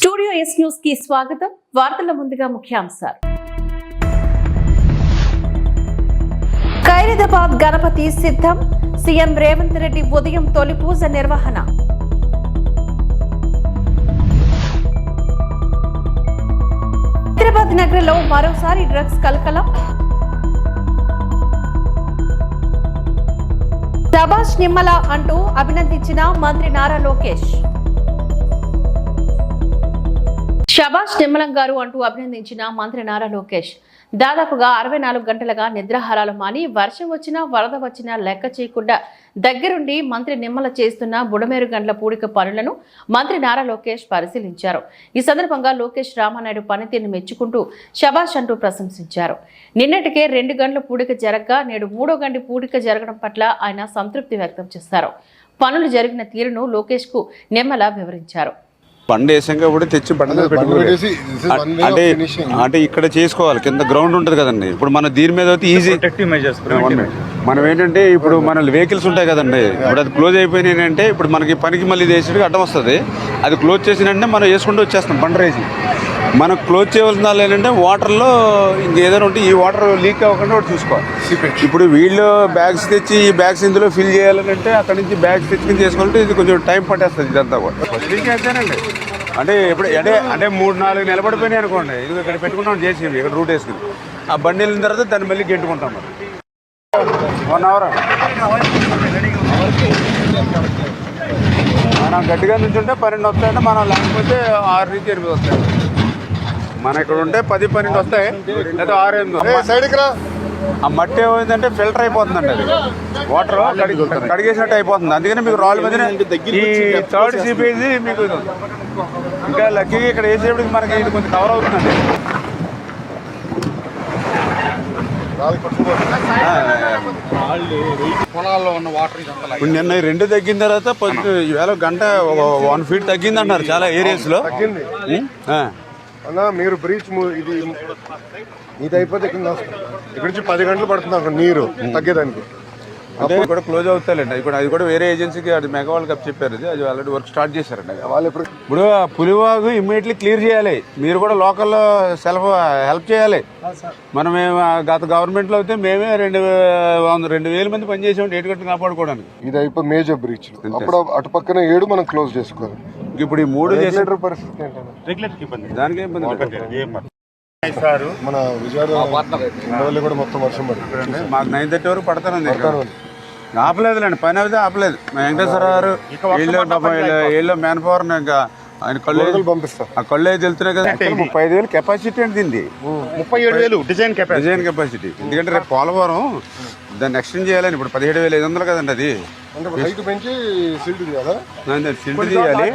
Studio yes news కి స్వాగతం. వార్తల ముందుగా ముఖ్యాంశాలు. ఖైరదాబాద్ గణపతి సిద్ధం. సీఎం రేవంత్ రెడ్డి ఉదయం తొలి పూజ నిర్వహణ. హైదరాబాద్ నగరంలో మరోసారి డ్రగ్స్ కలకలం. శభాష్ నిమ్మల అంటూ అభినందించిన మంత్రి నారా లోకేష్. శభాష్ నిమ్మలం గారు అంటూ అభినందించిన మంత్రి నారా లోకేష్. దాదాపుగా 64 గంటలుగా నిద్రాహారాలు మాని వర్షం వచ్చినా వరద వచ్చినా లెక్క చేయకుండా దగ్గరుండి మంత్రి నిమ్మల చేస్తున్న బుడమేరు గండ్ల పూడిక పనులను మంత్రి నారా లోకేష్ పరిశీలించారు. ఈ సందర్భంగా లోకేష్ రామానాయుడు పనితీరును మెచ్చుకుంటూ శభాష్ అంటూ ప్రశంసించారు. నిన్నటికే 2 గంటల పూడిక జరగగా నేడు 3వ గంట పూడిక జరగడం పట్ల ఆయన సంతృప్తి వ్యక్తం చేశారు. పనులు జరిగిన తీరును లోకేష్ కు నిమ్మల వివరించారు. బండి వేసాక కూడా తెచ్చి బండి అంటే ఇక్కడ చేసుకోవాలి. కింద గ్రౌండ్ ఉంటుంది కదండి. ఇప్పుడు మన దీని మీద అయితే ఈజీ మనం ఏంటంటే ఇప్పుడు మన వెహికల్స్ ఉంటాయి కదండి. ఇప్పుడు అది క్లోజ్ అయిపోయినాయి అంటే ఇప్పుడు మనకి పనికి మళ్ళీ వేసేటికి అడ్డం వస్తుంది. అది క్లోజ్ చేసినంటే మనం వేసుకుంటూ వచ్చేస్తాం. బండి రేసి మనం క్లోజ్ చేయవలసిన ఏంటంటే వాటర్లో ఇంకేదైనా ఉంటే ఈ వాటర్ లీక్ అవ్వకుండా ఒకటి చూసుకోవాలి. ఇప్పుడు వీళ్ళు బ్యాగ్స్ తెచ్చి ఈ బ్యాగ్స్ ఇందులో ఫిల్ చేయాలని అంటే అక్కడి నుంచి బ్యాగ్స్ తెచ్చుకుని చేసుకోవాలంటే ఇది కొంచెం టైం పట్టేస్తుంది. ఇదంతా కూడా ఫస్ట్ అంతేనండి. అంటే ఇప్పుడు అంటే 3-4 నిలబడిపోయినాయి అనుకోండి. ఇది ఇక్కడ పెట్టుకుంటాం చేసేవి ఇక్కడ రూట్ వేసుకుని ఆ బండి వెళ్ళిన తర్వాత దాన్ని మళ్ళీ గెంటుకుంటాం. మరి 1 అవర్ మనం గట్టిగా నుంచి ఉంటే 12 వస్తాయంటే మనం లేకపోతే 6 నుంచి 8 వస్తాయి. మన ఇక్కడ ఉంటే 10-12 వస్తాయి లేదా 6-8. ఆ మట్టి ఏమైందంటే ఫిల్టర్ అయిపోతుందండి. అది వాటర్ కడిగేసినట్టు అయిపోతుంది. అందుకని మీకు రాళ్ళ మధ్యన ఈ 3rd సిపేజీ మీకు ఇంకా లక్కీగా ఇక్కడ వేసేప్పటికి మనకి ఇది కొంచెం కవర్ అవుతుందండి. పొలాల్లో ఉన్న వాటర్ ఇప్పుడు నిన్న 2 తగ్గిన తర్వాత ఈవేళ గంట 1 ఫీట్ తగ్గింది అంటారు చాలా ఏరియాస్ లో. అన్నా మీరు బ్రీచ్ ఇది అయిపోతే ఇక్కడ నుంచి 10 గంటలు పడుతుంది అక్కడ నీరు తగ్గేదానికి. అంటే కూడా క్లోజ్ అవుతాయండి. అది కూడా వేరే ఏజెన్సీకి అది మెగా వాళ్ళు కప్ చెప్పారు. అది ఆల్రెడీ వర్క్ స్టార్ట్ చేశారండి. వాళ్ళు ఇప్పుడు పులివాగు ఇమ్మీడియట్లీ క్లియర్ చేయాలి. మీరు కూడా లోకల్లో హెల్ప్ చేయాలి. మనం గత గవర్నమెంట్లో అయితే మేమే 2,000 మంది పనిచేసాం ఏటు కట్టు కాపాడుకోవడానికి. ఇది అయిపోయి మేజర్ బ్రీచ్. అప్పుడు అటు పక్కన 7 మనం క్లోజ్ చేసుకోవాలి. ఇప్పుడు ఈ 3 చేసే పరిస్థితి ఏంటంటే దానికి ఇబ్బంది. మన విజయవాడ కూడా మొత్తం వర్షం పడుతుంది. మాకు 9:30 వరకు పడతానండి. ఆపలేదులేండి, పని అయితే ఆపలేదు. వెంకటేశ్వర గారు వీళ్ళు మ్యాన్ పవర్ ఇంకా ఆయన కళ్ళు పంపిస్తారు. ఆ కళ్ళు అయితే వెళ్తున్నాయి కదా. 35,000 కెపాసిటీ అంటే దీన్ని 37,000 డిజైన్ కెపాసిటీ. ఎందుకంటే రేపు పోలవరం దాన్ని ఎక్స్టెండ్ చేయాలని ఇప్పుడు 17,500 కదండి. అది పెంచి సిల్ట్ తీయాలి.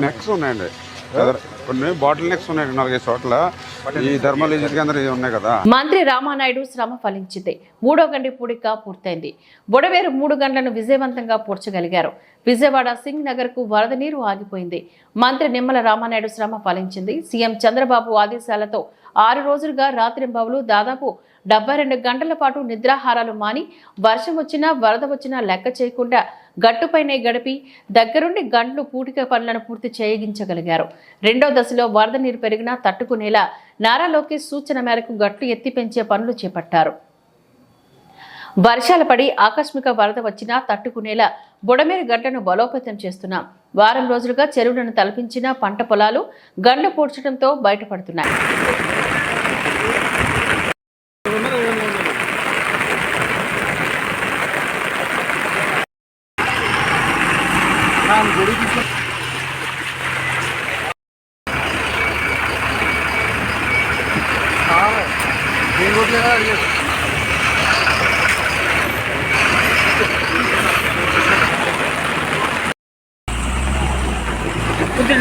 నెక్స్ ఉన్నాయండి, కొన్ని బాటిల్ నెక్స్ ఉన్నాయి 4-5 చోట్ల. ఈ థర్మల్ కేంద్రం ఉన్నాయి కదా. మంత్రి రామానాయుడు శ్రమ ఫలించింది. 3వ గంట పూడిక పూర్తయింది. బుడవేరు 3 గంటలను విజయవంతంగా పూడ్చగలిగారు. విజయవాడ సింగ్ నగర్ కు వరద నీరు ఆగిపోయింది. మంత్రి నిమ్మల రామానాయుడు శ్రమ ఫలించింది. సీఎం చంద్రబాబు ఆదేశాలతో 6 రోజులుగా రాత్రింబవలు దాదాపు 72 గంటల పాటు నిద్రాహారాలు మాని వర్షం వచ్చినా వరద వచ్చినా లెక్క చేయకుండా గట్టుపైనే గడిపి దగ్గరుండి గంటలు పూడిక పనులను పూర్తి చేయించగలిగారు. 2వ దశలో వరద నీరు పెరిగినా తట్టుకునేలా నారా లోకేష్ సూచన మేరకు గట్లు ఎత్తి పెంచే పనులు చేపట్టారు. వర్షాలు పడి ఆకస్మిక వరద వచ్చినా తట్టుకునేలా బుడమేరు గంటను బలోపేతం చేస్తున్నాం. వారం రోజులుగా చెరువులను తలపించిన పంట పొలాలు గండ్లు పూడ్చడంతో బయటపడుతున్నాయి.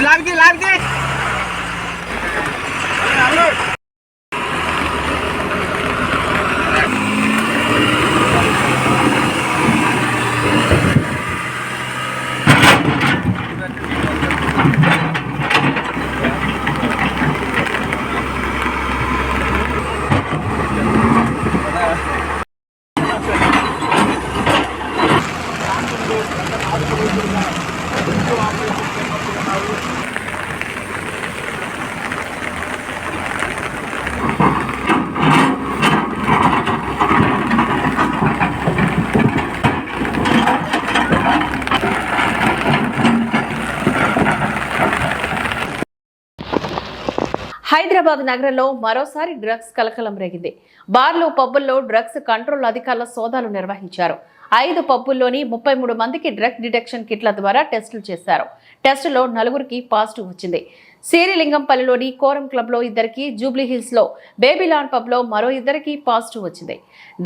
लाग హైదరాబాద్ నగరంలో మరోసారి డ్రగ్స్ కలకలం రేగింది. బార్లు, పబ్బుల్లో డ్రగ్స్ కంట్రోల్ అధికారుల సోదాలు నిర్వహించారు. 5 పబ్బుల్లోని 33 మందికి డ్రగ్ డిటెక్షన్ కిట్ల ద్వారా టెస్టులు చేశారు. టెస్టులో 4గురికి పాజిటివ్ వచ్చింది. శ్రీలింగంపల్లిలోని కోరం క్లబ్లో 2కి, జూబ్లీహిల్స్లో బేబీలాన్ పబ్లో మరో 2కి పాజిటివ్ వచ్చింది.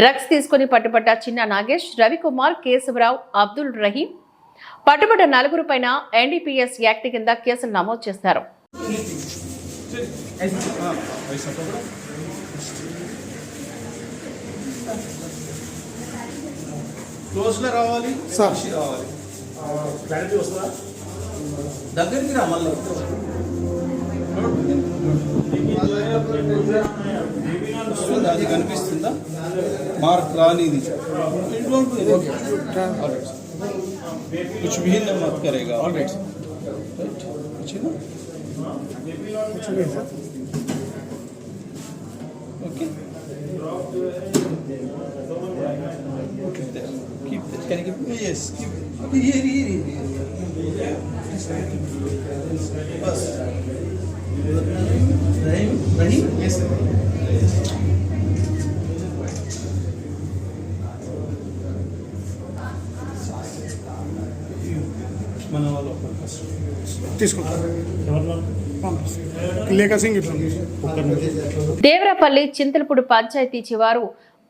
డ్రగ్స్ తీసుకుని పట్టుబడ్డ చిన్న నాగేష్, రవికుమార్, కేశవరావు, అబ్దుల్ రహీం పట్టుబడ్డ 4 పైన ఎన్డీపీఎస్ యాక్ట్ కింద కేసులు నమోదు చేశారు. క్లోజ్లో రావాలి సాక్షి రావాలి దగ్గరికి రా మళ్ళీ వస్తుందా అది కనిపిస్తుందా మార్క్ రానిది कुछ भी मत करेगा alright okay keep it. Can you give me? Yes. Here. Bus. Ready? Yes, sir. మన వాళ్ళు తీసుకుంటారు దేవరాపల్లి చింతలపూడి పంచాయతీ చివారు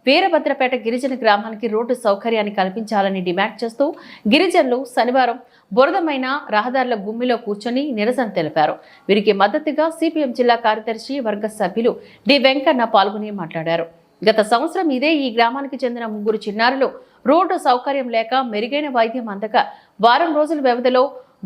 వీరభద్రపేట గిరిజన గ్రామానికి రోడ్డు సౌకర్యాన్ని కల్పించాలని డిమాండ్ చేస్తూ గిరిజనులు శనివారం బురదమైన రహదారుల గుమ్మిలో కూర్చొని నిరసన తెలిపారు. వీరికి మద్దతుగా సిపిఎం జిల్లా కార్యదర్శి వర్గ సభ్యులు డి వెంకన్న పాల్గొని మాట్లాడారు. గత సంవత్సరం ఈ గ్రామానికి చెందిన 3 చిన్నారులు రోడ్డు సౌకర్యం లేక మెరుగైన వైద్యం అందక వారం రోజుల వ్యవధిలో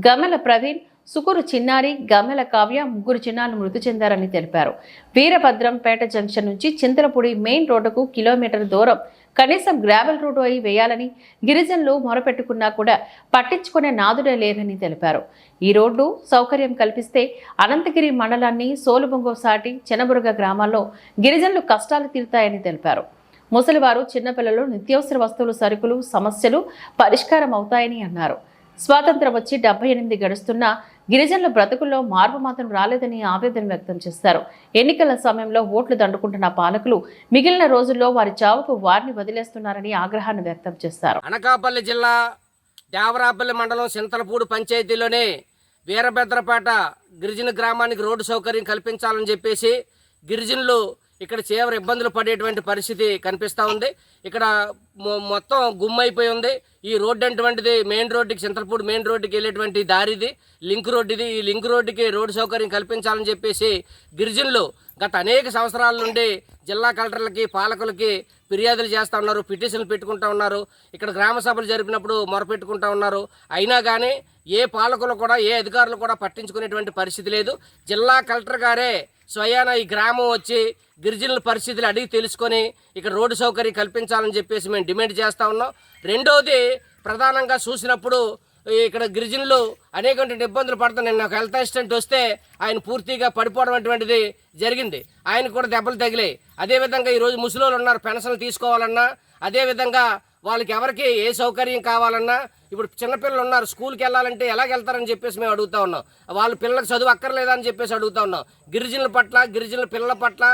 గమ్మెల ప్రవీణ్, సుకూరు చిన్నారి, గమ్మెల కావ్య 3 చిన్నారులు మృతి చెందారని తెలిపారు. వీరభద్రంపేట జంక్షన్ నుంచి చింతలపూడి మెయిన్ రోడ్డుకు కిలోమీటర్ దూరం కనీసం గ్రావెల్ రోడ్డు అయి వేయాలని గిరిజనులు మొరపెట్టుకున్నా కూడా పట్టించుకునే నాదుడే లేదని తెలిపారు. ఈ రోడ్డు సౌకర్యం కల్పిస్తే అనంతగిరి మండలాన్ని సోలుబొంగో సాటి చెనబురుగ గ్రామాల్లో గిరిజనులు కష్టాలు తీరుతాయని తెలిపారు. ముసలివారు, చిన్నపిల్లలు, నిత్యావసర వస్తువులు, సరుకులు సమస్యలు పరిష్కారం అవుతాయని అన్నారు. స్వాతంత్రం వచ్చి 78 గడుస్తున్నా గిరిజనుల బ్రతుకుల్లో మార్పు మాత్రం రాలేదని ఆవేదన వ్యక్తం చేశారు. ఎన్నికల సమయంలో ఓట్లు దండుకుంటున్న పాలకులు మిగిలిన రోజుల్లో వారి చావుకు వారిని వదిలేస్తున్నారని ఆగ్రహాన్ని వ్యక్తం చేశారు. అనకాపల్లి జిల్లా దేవరాపల్లి మండలం చింతలపూడి పంచాయతీలోనే వీరభద్రపేట గిరిజన గ్రామానికి రోడ్డు సౌకర్యం కల్పించాలని చెప్పేసి గిరిజనులు ఇక్కడ తీవ్ర ఇబ్బందులు పడేటువంటి పరిస్థితి కనిపిస్తూ ఉంది. ఇక్కడ మొత్తం గుమ్మైపోయి ఉంది. ఈ రోడ్డు అటువంటిది మెయిన్ రోడ్డుకి, చింతలపూడి మెయిన్ రోడ్డుకి వెళ్ళేటువంటి దారిది లింక్ రోడ్డు ఇది. ఈ లింక్ రోడ్డుకి రోడ్డు సౌకర్యం కల్పించాలని చెప్పేసి గిరిజనులు గత అనేక సంవత్సరాల నుండి జిల్లా కలెక్టర్లకి, పాలకులకి ఫిర్యాదులు చేస్తూ ఉన్నారు, పిటిషన్లు పెట్టుకుంటూ ఉన్నారు, ఇక్కడ గ్రామ సభలు జరిపినప్పుడు మొరపెట్టుకుంటూ ఉన్నారు. అయినా కానీ ఏ పాలకులు కూడా, ఏ అధికారులు కూడా పట్టించుకునేటువంటి పరిస్థితి లేదు. జిల్లా కలెక్టర్ గారే స్వయాన ఈ గ్రామం వచ్చి గిరిజనుల పరిస్థితులు అడిగి తెలుసుకొని ఇక్కడ రోడ్డు సౌకర్యం కల్పించాలని చెప్పేసి మేము డిమాండ్ చేస్తూ ఉన్నాం. రెండవది, ప్రధానంగా చూసినప్పుడు ఇక్కడ గిరిజనులు అనేకటువంటి ఇబ్బందులు పడుతున్నాయి. నాకు హెల్త్ అసిస్టెంట్ వస్తే ఆయన పూర్తిగా పడిపోవడం అటువంటిది జరిగింది. ఆయన కూడా దెబ్బలు తగిలాయి. అదేవిధంగా ఈరోజు ముసలోళ్ళు ఉన్నారు, పెన్షన్లు తీసుకోవాలన్నా, అదేవిధంగా వాళ్ళకి ఎవరికి ఏ సౌకర్యం కావాలన్నా, ఇప్పుడు చిన్నపిల్లలు ఉన్నారు, స్కూల్కి వెళ్ళాలంటే ఎలాగెళ్తారని చెప్పేసి మేము అడుగుతా ఉన్నాం. వాళ్ళ పిల్లలకు చదువు అక్కర్లేదని చెప్పేసి అడుగుతా ఉన్నాం. గిరిజనుల పట్ల, గిరిజనుల పిల్లల పట్ల,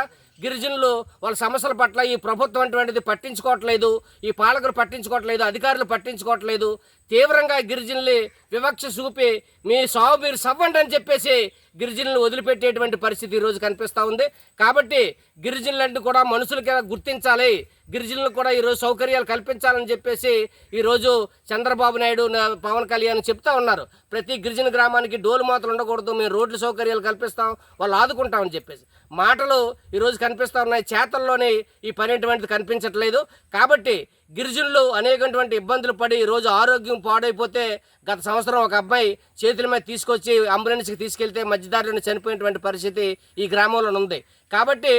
గిరిజనులు వాళ్ళ సమస్యల పట్ల ఈ ప్రభుత్వం అటువంటిది పట్టించుకోవట్లేదు, ఈ పాలకులు పట్టించుకోవట్లేదు, అధికారులు పట్టించుకోవట్లేదు. తీవ్రంగా గిరిజనులు వివక్ష చూపి మీ సాగు మీరు సవ్వండి అని చెప్పేసి గిరిజనులు వదిలిపెట్టేటువంటి పరిస్థితి ఈరోజు కనిపిస్తూ ఉంది. కాబట్టి గిరిజనులంటే కూడా మనుషులకి గుర్తించాలి, గిరిజనులకు కూడా ఈరోజు సౌకర్యాలు కల్పించాలని చెప్పేసి ఈరోజు చంద్రబాబు నాయుడు, పవన్ కళ్యాణ్ చెప్తా ఉన్నారు. ప్రతి గిరిజన గ్రామానికి డోలు మాత్రం ఉండకూడదు, మేము రోడ్లు సౌకర్యాలు కల్పిస్తాం, వాళ్ళు ఆదుకుంటామని చెప్పేసి మాటలు ఈరోజు కనిపిస్తూ ఉన్నాయి. చేతల్లోనే ఈ పని అటువంటిది కనిపించట్లేదు. కాబట్టి గిరిజనులు అనేకటువంటి ఇబ్బందులు పడి ఈరోజు ఆరోగ్యం పాడైపోతే, గత సంవత్సరం ఒక అబ్బాయి చేతుల మీద తీసుకొచ్చి అంబులెన్స్కి తీసుకెళ్తే మధ్యదారిలో చనిపోయినటువంటి పరిస్థితి ఈ గ్రామంలో ఉంది. కాబట్టి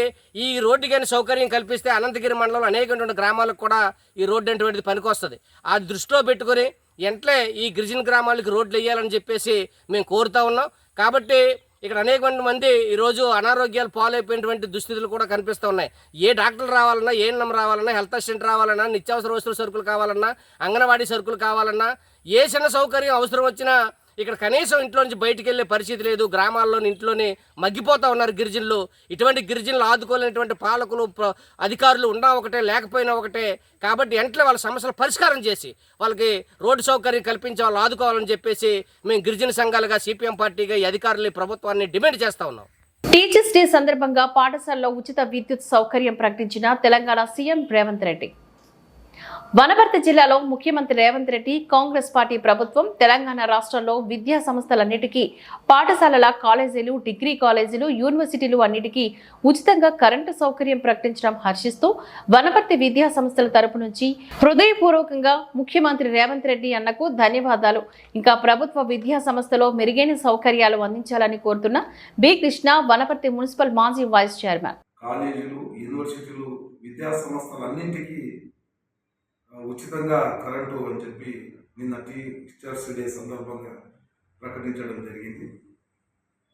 ఈ రోడ్డు కానీ సౌకర్యం కల్పిస్తే అనంతగిరి మండలంలో అనేకటువంటి గ్రామాలకు కూడా ఈ రోడ్డు అటువంటిది పనికొస్తుంది. ఆ దృష్టిలో పెట్టుకొని వెంటనే ఈ గిరిజన గ్రామాలకు రోడ్లు వేయాలని చెప్పేసి మేము కోరుతా ఉన్నాం. కాబట్టి ఇక్కడ అనేక మంది ఈరోజు అనారోగ్యాలు పాలైపోయినటువంటి దుస్థితులు కూడా కనిపిస్తూ ఉన్నాయి. ఏ డాక్టర్లు రావాలన్నా, ఏ రావాలన్నా, హెల్త్ అసిస్టెంట్ రావాలన్నా, నిత్యావసర వస్తువుల సరుకులు కావాలన్నా, అంగన్వాడీ సరుకులు కావాలన్నా, ఏ చిన్న సౌకర్యం అవసరం వచ్చినా ఇక్కడ కనీసం ఇంట్లో నుంచి బయటికి వెళ్ళే పరిస్థితి లేదు. గ్రామాల్లోని ఇంట్లోనే మగ్గిపోతూ ఉన్నారు గిరిజనులు. ఇటువంటి గిరిజనులు ఆదుకోలేనటువంటి పాలకులు అధికారులు ఉన్నా ఒకటే, లేకపోయినా ఒకటే. కాబట్టి వెంటనే వాళ్ళ సమస్యలు పరిష్కారం చేసి వాళ్ళకి రోడ్డు సౌకర్యం కల్పించి వాళ్ళు ఆదుకోవాలని చెప్పేసి మేము గిరిజన సంఘాలుగా, సిపిఎం పార్టీగా ఈ అధికారులు, ప్రభుత్వాన్ని డిమాండ్ చేస్తూ ఉన్నాం. టీచర్స్ డే సందర్భంగా పాఠశాలలో ఉచిత విద్యుత్ సౌకర్యం ప్రకటించిన తెలంగాణ సీఎం రేవంత్ రెడ్డి. వనపర్తి జిల్లాలో ముఖ్యమంత్రి రేవంత్ రెడ్డి కాంగ్రెస్ పార్టీ ప్రభుత్వం తెలంగాణ రాష్ట్రంలో విద్యా సంస్థలన్నిటికీ, పాఠశాలల, కాలేజీలు, డిగ్రీ కాలేజీలు, యూనివర్సిటీలు అన్నిటికీ ఉచితంగా కరెంటు సౌకర్యం ప్రకటించడం హర్షిస్తూ వనపర్తి విద్యా సంస్థల తరపు నుంచి హృదయపూర్వకంగా ముఖ్యమంత్రి రేవంత్ రెడ్డి అన్నకు ధన్యవాదాలు. ఇంకా ప్రభుత్వ విద్యా సంస్థలో మెరుగైన సౌకర్యాలు అందించాలని కోరుతున్న బి కృష్ణ, వనపర్తి మున్సిపల్ మాజీ వైస్ చైర్మన్. కాలేజీలు, యూనివర్సిటీలు, విద్యా సంస్థలన్నింటికీ ఉచితంగా కరెంటు అని చెప్పి నిన్న టీచర్స్ డే సందర్భంగా ప్రకటించడం జరిగింది.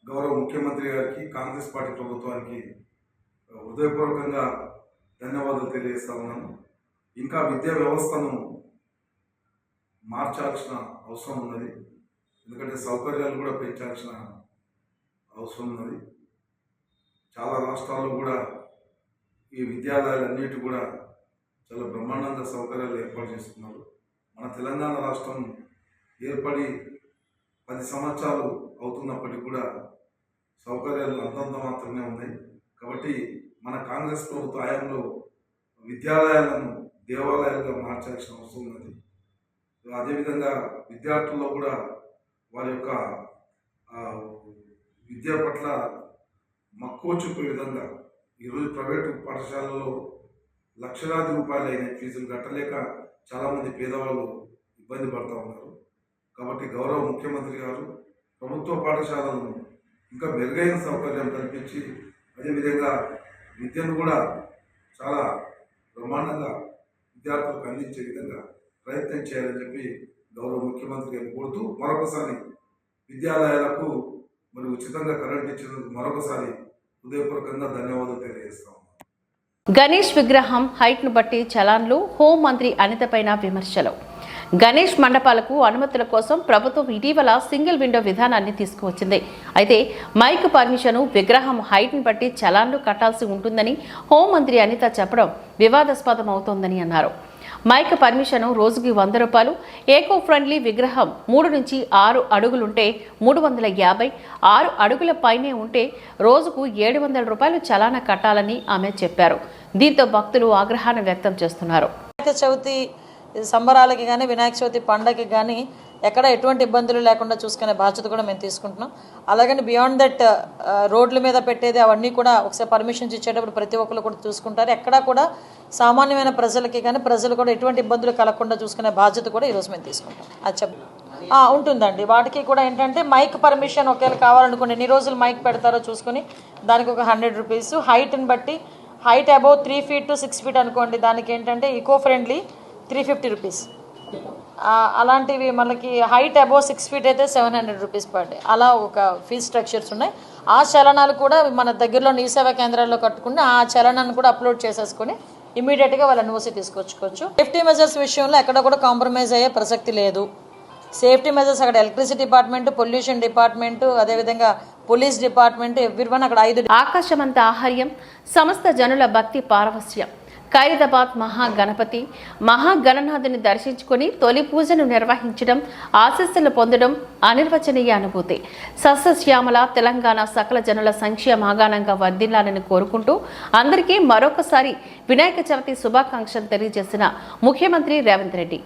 గౌరవ ముఖ్యమంత్రి గారికి, కాంగ్రెస్ పార్టీ ప్రభుత్వానికి హృదయపూర్వకంగా ధన్యవాదాలు తెలియజేస్తా ఉన్నాను. ఇంకా విద్యా వ్యవస్థను మార్చాల్సిన అవసరం ఉన్నది. ఎందుకంటే సౌకర్యాలు కూడా పెంచాల్సిన అవసరం ఉన్నది. చాలా రాష్ట్రాల్లో కూడా ఈ విద్యాలయాలన్నిటి కూడా చాలా బ్రహ్మాండంగా సౌకర్యాలు ఏర్పాటు చేస్తున్నారు. మన తెలంగాణ రాష్ట్రం ఏర్పడి 10 సంవత్సరాలు అవుతున్నప్పటికీ కూడా సౌకర్యాలు అంతంత మాత్రమే ఉన్నాయి. కాబట్టి మన కాంగ్రెస్ ప్రభుత్వ హయాంలో విద్యాలయాలను దేవాలయాలుగా మార్చాల్సిన అవసరం ఉన్నది. అదేవిధంగా విద్యార్థుల్లో కూడా వారి యొక్క విద్య పట్ల మక్కువ చూపే విధంగా ఈరోజు ప్రైవేటు పాఠశాలలో లక్షలాది రూపాయలు అయిన ఫీజులు కట్టలేక చాలామంది పేదవాళ్ళు ఇబ్బంది పడుతూ ఉన్నారు. కాబట్టి గౌరవ ముఖ్యమంత్రి గారు ప్రభుత్వ పాఠశాలను ఇంకా మెరుగైన సౌకర్యం కల్పించి, అదేవిధంగా విద్యను కూడా చాలా బ్రహ్మాండంగా విద్యార్థులకు అందించే విధంగా ప్రయత్నం చేయాలని చెప్పి గౌరవ ముఖ్యమంత్రి గారిని కోరుతూ మరొకసారి విద్యాలయాలకు మరి ఉచితంగా కరెంట్ ఇచ్చినందుకు మరొకసారి హృదయపూర్వకంగా ధన్యవాదాలు తెలియజేస్తాం. గణేష్ విగ్రహం హైట్ ను బట్టి చలాన్లు, హోంమంత్రి అనిత పైన విమర్శలు. గణేష్ మండపాలకు అనుమతుల కోసం ప్రభుత్వం ఇటీవల సింగిల్ విండో విధానాన్ని తీసుకువచ్చింది. అయితే మైక్ పర్మిషన్, విగ్రహం హైట్ ను బట్టి చలాన్లు కట్టాల్సి ఉంటుందని హోంమంత్రి అనిత చెప్పడం వివాదాస్పదం అవుతోందని అన్నారు. మైక్ పర్మిషన్ రోజుకి 100 రూపాయలు, ఏకో ఫ్రెండ్లీ విగ్రహం 3 నుంచి 6 అడుగులుంటే 350, 6 అడుగుల పైనే ఉంటే రోజుకు 700 రూపాయలు చలానా కట్టాలని ఆమె చెప్పారు. దీంతో భక్తులు ఆగ్రహాన్ని వ్యక్తం చేస్తున్నారు. వినాయక చవితి సంబరాలకి కానీ, వినాయక చవితి పండగకి కానీ ఎక్కడ ఎటువంటి ఇబ్బందులు లేకుండా చూసుకునే బాధ్యత కూడా మేము తీసుకుంటున్నాం. అలాగని బియాండ్ దట్ రోడ్ల మీద పెట్టేది అవన్నీ కూడా ఒకసారి పర్మిషన్స్ ఇచ్చేటప్పుడు ప్రతి ఒక్కరు కూడా చూసుకుంటారు. ఎక్కడా కూడా సామాన్యమైన ప్రజలకి కానీ ప్రజలు కూడా ఎటువంటి ఇబ్బందులు కలగకుండా చూసుకునే బాధ్యత కూడా ఈరోజు మేము తీసుకుంటాం. అది ఉంటుందండి. వాటికి కూడా ఏంటంటే మైక్ పర్మిషన్ ఒకవేళ కావాలనుకోండి, ఎన్ని రోజులు మైక్ పెడతారో చూసుకొని దానికి ఒక 100 రూపీస్. హైట్ని బట్టి height above 3 feet to 6 feet అనుకోండి, దానికి ఏంటంటే ఈకో ఫ్రెండ్లీ 350 రూపీస్. అలాంటివి మనకి హైట్ అబౌవ్ 6 feet అయితే 700 రూపీస్ పర్ డే. అలా ఒక ఫీజ్ స్ట్రక్చర్స్ ఉన్నాయి. ఆ చలనాలు కూడా మన దగ్గరలో ఈ సేవా కేంద్రాల్లో కట్టుకుని ఆ చలనాన్ని కూడా అప్లోడ్ చేసేసుకొని ఇమీడియట్గా వాళ్ళ ఎన్ఓసీ తీసుకొచ్చుకోవచ్చు. సేఫ్టీ మెజర్స్ విషయంలో ఎక్కడ కూడా కాంప్రమైజ్ అయ్యే ప్రసక్తి లేదు. సేఫ్టీ మెజర్స్ అక్కడ ఎలక్ట్రిసిటీ డిపార్ట్మెంట్, పొల్యూషన్ డిపార్ట్మెంట్, అదేవిధంగా పోలీస్ డిపార్ట్మెంట్, ఎవ్రీవన్ అక్కడ 5. ఆకాశమంత ఆహార్యం, సమస్త జనుల భక్తి పారవస్యం. ఖైరతాబాద్ మహాగణపతి మహాగణనాథుని దర్శించుకొని తొలి పూజను నిర్వహించడం, ఆశీస్సులు పొందడం అనిర్వచనీయ అనుభూతి. సస్యశ్యామల తెలంగాణ సకల జనుల సంక్షేమాగానంగా వర్ధిల్లాలని కోరుకుంటూ అందరికీ మరొకసారి వినాయక చవితి శుభాకాంక్షలు తెలియజేసిన ముఖ్యమంత్రి రేవంత్ రెడ్డి.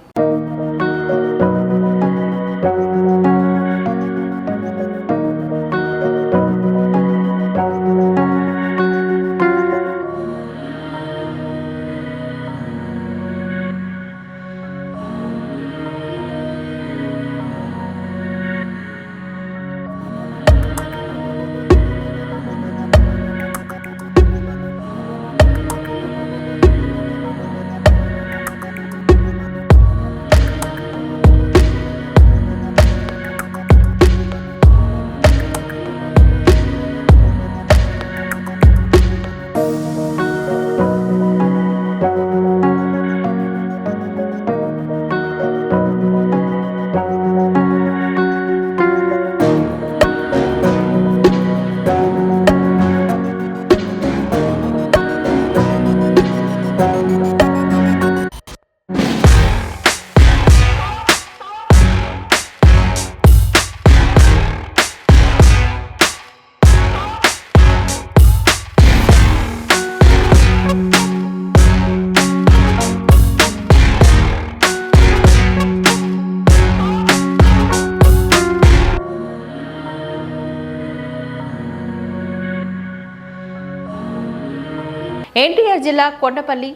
ఎన్టీఆర్ జిల్లా కొండపల్లి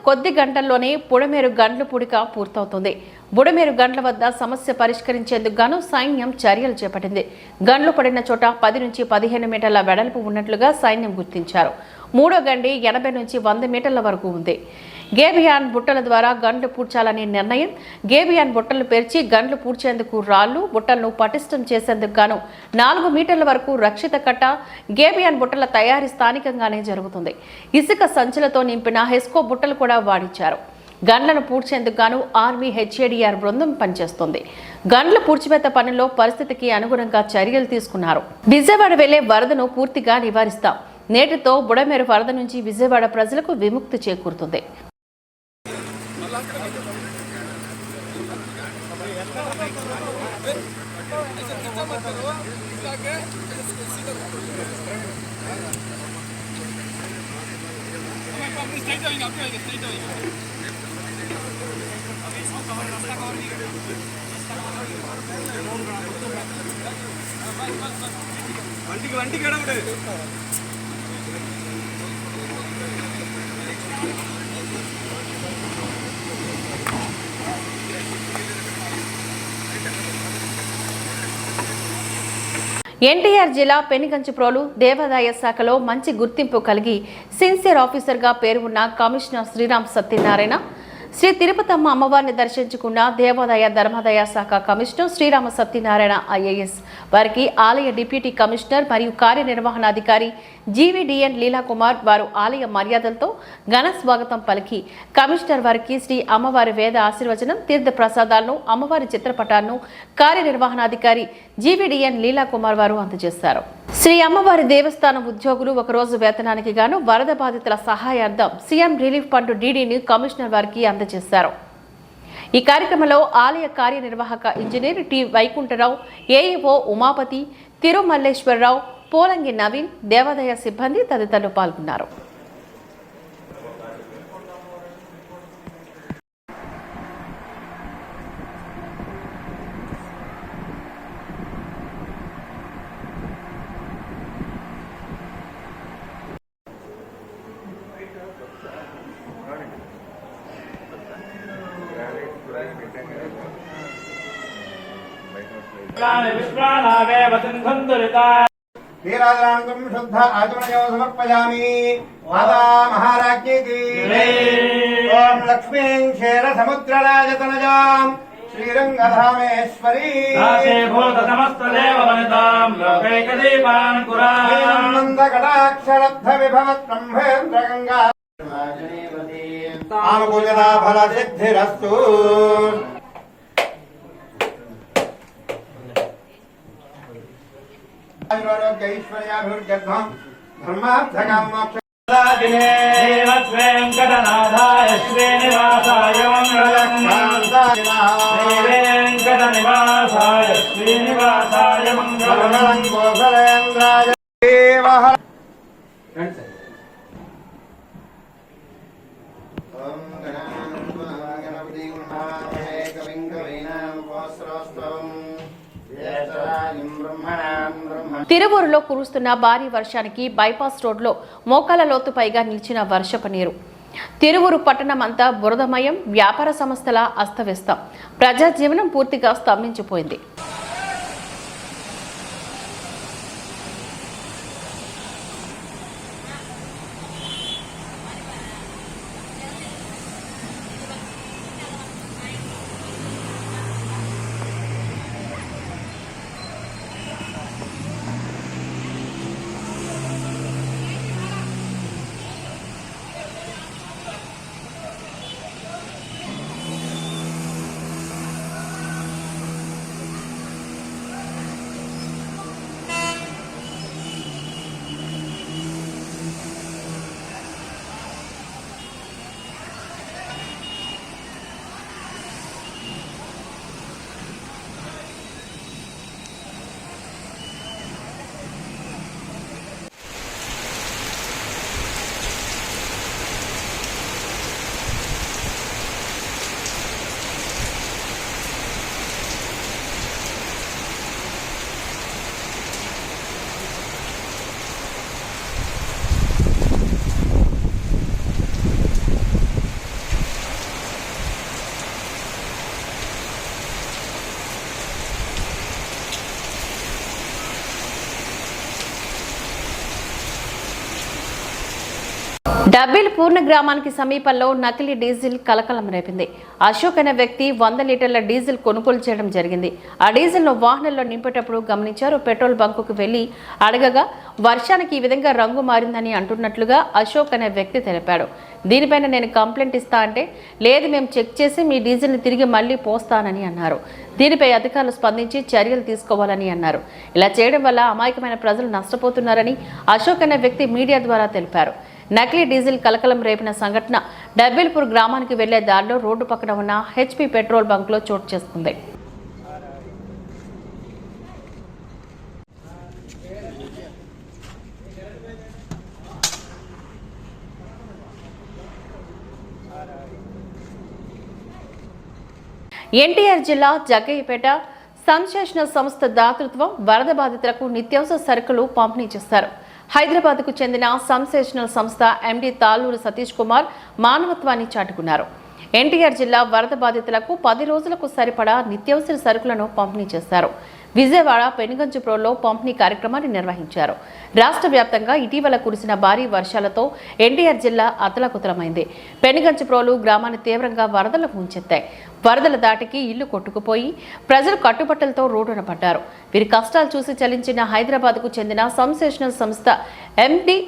కొద్ది గంటల్లోనే బుడమేరు గండ్ల పూడిక పూర్తవుతుంది. బుడమేరు గండ్ల వద్ద సమస్య పరిష్కరించేందుకు గాను సైన్యం చర్యలు చేపట్టింది. గండ్లు పడిన చోట 10 నుంచి 15 మీటర్ల వెడల్పు ఉన్నట్లుగా సైన్యం గుర్తించారు. మూడో గండి 80 నుంచి 100 మీటర్ల వరకు ఉంది. గేబియాన్ బుట్టల ద్వారా గండ్లు పూడ్చాలనే నిర్ణయం. గేబియాన్ బుట్టలు పేర్చి గండ్లు పూడ్చేందుకు రాళ్లు బుట్టలను పటిష్టం చేసేందుకు గాను 4 మీటర్ల వరకు రక్షిత కట్ట గేబియాన్ బుట్టల తయారీ స్థానికంగానే జరుగుతుంది. ఇసుక సంచులతో నింపిన హెస్కో బుట్టలు కూడా వాడించారు. గండ్లను పూడ్చేందుకు గాను ఆర్మీ హెచ్ఏడిఆర్ బృందం పనిచేస్తుంది. గండ్ల పూడ్చివేత పనుల్లో పరిస్థితికి అనుగుణంగా చర్యలు తీసుకున్నారు. విజయవాడ వెళ్లే వరదను పూర్తిగా నివారిస్తాం. నేటితో బుడమేరు వరద నుంచి విజయవాడ ప్రజలకు విముక్తి చేకూరుతుంది. ఎన్టీఆర్ జిల్లా పెనుగంచిప్రోలు దేవాదాయ శాఖలో మంచి గుర్తింపు కలిగి సిన్సియర్ ఆఫీసర్గా పేరు ఉన్న కమిషనర్ శ్రీరామ్ సత్యనారాయణ శ్రీ తిరుపతమ్మ అమ్మవారిని దర్శించుకున్న దేవాదాయ ధర్మాదాయ శాఖ కమిషనర్ శ్రీరామ సత్యనారాయణ ఐఏఎస్ వారికి ఆలయ డిప్యూటీ కమిషనర్ మరియు కార్యనిర్వహణాధికారి జీవీడీఎన్ లీలాకుమార్ వారు ఆలయ మర్యాదలతో ఘన స్వాగతం పలికి కమిషనర్ వారికి శ్రీ అమ్మవారి వేద ఆశీర్వచనం తీర్థ ప్రసాదాలను అమ్మవారి చిత్రపటాలను కార్యనిర్వహణాధికారి జీవీడీఎన్ లీలాకుమార్ వారు అందజేశారు. శ్రీ అమ్మవారి దేవస్థానం ఉద్యోగులు ఒకరోజు వేతనానికి గాను వరద బాధితుల సహాయార్థం సీఎం రిలీఫ్ ఫండ్ డీడీని కమిషనర్ వారికి అందజేశారు. ఈ కార్యక్రమంలో ఆలయ కార్యనిర్వాహక engineer T Vaikuntharao, AEO Umapathi, Tirumalleswararao, Polangi Naveen, దేవాదాయ సిబ్బంది తదితరులు పాల్గొన్నారు. नीराजनांगम शुद्ध आचमनयो समर्पयामि माता महाराज्ञी की ओम लक्ष्मीं क्षेर समुद्रराजतनजां श्रीरंगधामेश्वरी दासे भूत समस्त देव वनितां लोकैकदीपान् कुरान् नन्दकटाक्षरब्ध विभवत् ब्रह्मेन्द्र गंगा आनुकूलता फल सिद्धिरस्तु ऐश्वर्याभिवृद्ध्यर्थं धर्मार्थकाम मोक्षदायिने वेंकटनाथाय श्रीनिवासाय मंगलम् वेंकटनिवासाय श्रीनिवासाय मंगलम् गोखलेन्द्राय देवः ओम गणपति गणपति कविं कवीनां वस्त्रस्तवम् తిరువూరులో కురుస్తున్న భారీ వర్షానికి బైపాస్ రోడ్లో మోకాల లోతు పైగా నిలిచిన వర్షపు నీరు. తిరువూరు పట్టణం అంతా బురదమయం, వ్యాపార సంస్థల అస్తవ్యస్తం, ప్రజాజీవనం పూర్తిగా స్తంభించిపోయింది. డబ్బిల్ పూర్ణ గ్రామానికి సమీపంలో నకిలీ డీజిల్ కలకలం రేపింది. అశోక్ అనే వ్యక్తి 100 లీటర్ల డీజిల్ కొనుగోలు చేయడం జరిగింది. ఆ డీజిల్ను వాహనంలో నింపేటప్పుడు గమనించారు. పెట్రోల్ బంకుకు వెళ్లి అడగగా వర్షానికి ఈ విధంగా రంగు మారిందని అంటున్నట్లుగా అశోక్ అనే వ్యక్తి తెలిపాడు. దీనిపైన నేను కంప్లైంట్ ఇస్తా అంటే లేదు, మేము చెక్ చేసి మీ డీజిల్ని తిరిగి మళ్లీ పోస్తానని అన్నారు. దీనిపై అధికారులు స్పందించి చర్యలు తీసుకోవాలని అన్నారు. ఇలా చేయడం వల్ల అమాయకమైన ప్రజలు నష్టపోతున్నారని అశోక్ అనే వ్యక్తి మీడియా ద్వారా తెలిపారు. నకిలీ డీజిల్ కలకలం రేపిన సంఘటన డబ్బిల్పూర్ గ్రామానికి వెళ్లే దారిలో రోడ్డు పక్కన ఉన్న హెచ్పీ పెట్రోల్ బంక్లో చోటు చేసుకుంది. ఎన్టీఆర్ జిల్లా జగ్గయ్యపేట సన్సేషనల్ సంస్థ దాతృత్వం వరద బాధితులకు నిత్యావసర సరుకులు పంపిణీ చేశారు. హైదరాబాద్కు చెందిన సన్సేషనల్ సంస్థ ఎండీ తాళ్ళూరు సతీష్ కుమార్ మానవత్వాన్ని చాటుకున్నారు. ఎన్టీఆర్ జిల్లా వరద బాధితులకు 10 రోజులకు సరిపడా నిత్యావసర సరుకులను పంపిణీ చేశారు. విజయవాడ పెనుగంచిప్రోల్లో పంపిణీ కార్యక్రమాన్ని నిర్వహించారు. రాష్ట్ర వ్యాప్తంగా ఇటీవల కురిసిన భారీ వర్షాలతో ఎన్టీఆర్ జిల్లా అతలాకుతలమైంది. పెనుగంచిప్రోలు గ్రామాన్ని తీవ్రంగా వరదలు ముంచెత్తాయి. వరదల దాటికి ఇల్లు కొట్టుకుపోయి ప్రజలు కట్టుబట్టలతో రోడ్డున పడ్డారు. వీరి కష్టాలు చూసి చలించిన హైదరాబాద్కు చెందిన సన్సేషనల్ సంస్థ ఎండీ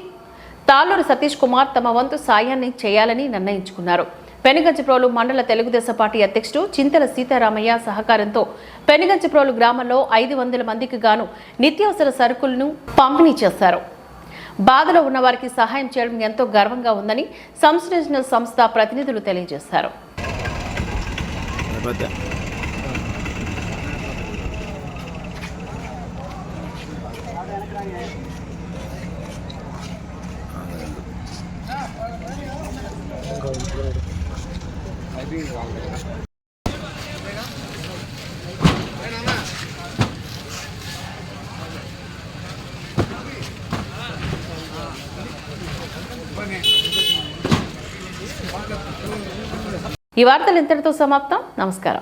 తాళ్ళూరు సతీష్ కుమార్ తమ వంతు సాయాన్ని చేయాలని నిర్ణయించుకున్నారు. పెనుగంచిప్రోలు మండల తెలుగుదేశం పార్టీ అధ్యక్షుడు చింతల సీతారామయ్య సహకారంతో పెనుగంచిప్రోలు గ్రామంలో 500 మందికి గాను నిత్యావసర సరుకులను పంపిణీ చేశారు. బాధలో ఉన్న వారికి సహాయం చేయడం ఎంతో గర్వంగా ఉందని సన్సేషనల్ సంస్థ ప్రతినిధులు తెలియజేశారు. ఈ వార్తలు ఇంతటితో సమాప్తం. నమస్కారం.